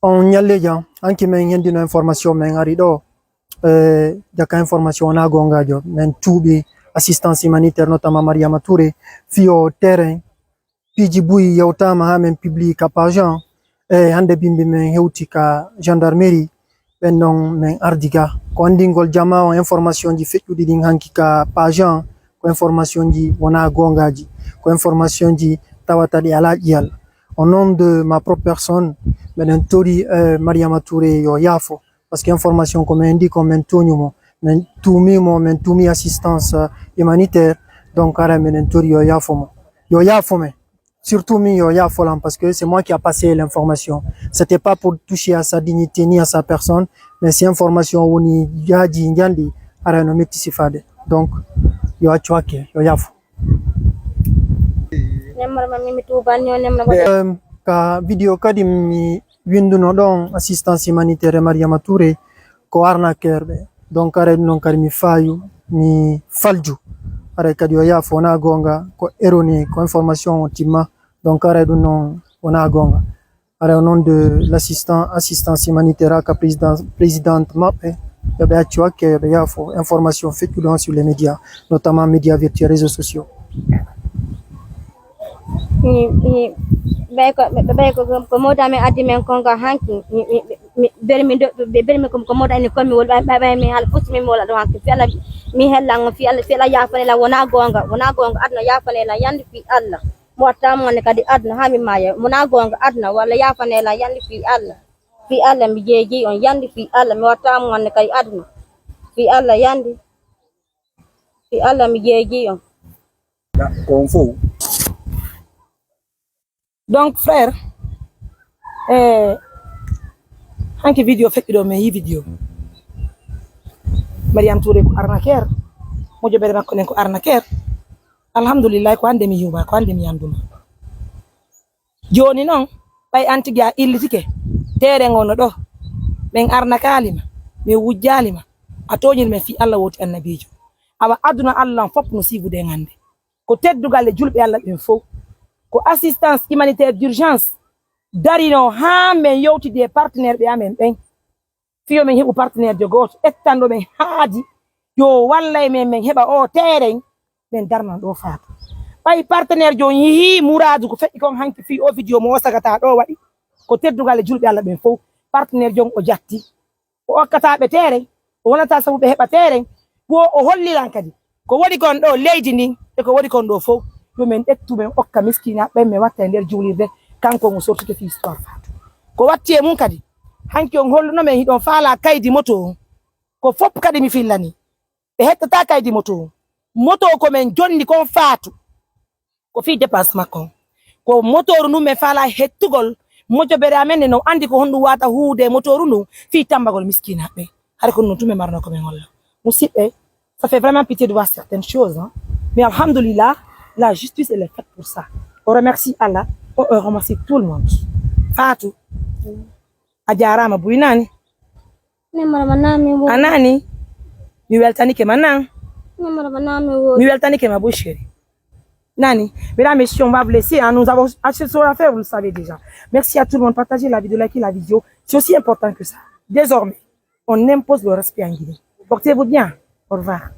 on y allait ya anki men yendi no information men ari do jaka information na gonga jo men tubi assistance humanitaire notamment Mariama Touré fio terrain piji bui yawtama ha men public pageant hande bimbe men hewti ka gendarmerie ben non men ardiga ko andingol jama o information ji feƴƴuɗi ɗin hanki ka pageant ko information ji wona gongaji ko information ji tawata ɗi ala ƴiyal. Au nom de ma propre personne, ben tori Mariama Touré yo yafo parce que information comme indique comme men toñumo men tumi assistance humanitaire donc ara men tori yo yafo me surtout mi yo yafo lan parce que c'est moi qui a passé l'information. C'était pas pour toucher à sa dignité ni à sa personne, mais c'est information woni jaji njandi ara no metti sifade. Donc yo achwake yo yafo. Ka video kadi mi winduno ɗon assistance humanitaire Mariama Touré ko arnaqueur ɓe donc are non kadi mi fayu mi falju are kadi yo yafo wona gonga ko erroné ko information o timma donc are ɗum non wona gonga are au nom de assistance humanitaire ka présidente maɓɓe yoɓe accu hakke yoɓe yafo information feƴƴuɗon sur les médias notamment médias virtuels réseaux sociaux. Ko moda men addi men konga hanki bermi ko moda ni komi wol bay mi hal futi mi mola do hanki fi Allah mi hellang fi Allah yafane la wona gonga adna yafane la yandi fi Allah mo tam ngane kadi adna ha mi maya wona gonga adna wala yafane la yandi fi Allah mi jeji on yandi fi Allah mi tam ngane kadi adna fi Allah yandi fi Allah mi jeji on on fou. Donc frère hanki video feƴƴiɗo men yi video Mariama Touré ko arnaqueur moƴƴoɓere makko nen ko arnaqueur alhamdulillah ko hande mi yuba ko hande mi yanduma joni noon ɓay an tigui a illitike tere ngono ɗo min arnakalima min wujjalima a toñir men fi Allah woti annabijo awa aduna Allah fop no sibude ngande ko teddugal e julɓe Allah ɓen fof ko assistance humanitaire d'urgence darino ha men yewtide e partenaire ɓe amen ɓen fiyo men heɓu partenaire de goto ettanɗo men haadi yo wallay men min heɓa o terrain min darnan ɗo faatu ɓay partenaire joni yeehi mouradu ko feƴƴi kon hanki fi o vidéo mo sagata ɗo waɗi ko teddugal e julɓe Allah ɓen fof partenaire jon o jatti o okkataɓe terrain o wonata sabu ɓe heɓa terrain wo o holliran kadi ko waɗi kon ɗo leydi ndin e ko waɗi kon ɗo fof yomen ɗettu men okka miskina ɓen mi watta e nder juulirde kanko mo sortude fi histoire faatu ko watti e mum kadi hanki on holluno men hiɗon faala kaydi moto ko fop kadi mi fillani ɓe hettata kaydi moto ko men jonni kon faatu ko fi dépense makko ko motoru ndu men faala hettugol moƴƴoɓere amen no andi ko honɗum wata huude motoru ndu fi tambagol miskinaɓe har ko non tume marno ko men holla musidɓe ça fait vraiment pitié de voir certaines choses hein? Mais alhamdulillah la justice elle est faite pour ça. On remercie Allah, on remercie tout le monde. Fatou. Ajarama buinani. Anani. Mi weltani ke manan. Mi weltani ke ma boucherie. Nani. Mesdames, messieurs, on va vous laisser. Hein. Nous avons assez sur à faire, vous le savez déjà. Merci à tout le monde. Partagez la vidéo, likez la vidéo. C'est aussi important que ça. Désormais, on impose le respect en Guinée. Portez-vous bien. Au revoir.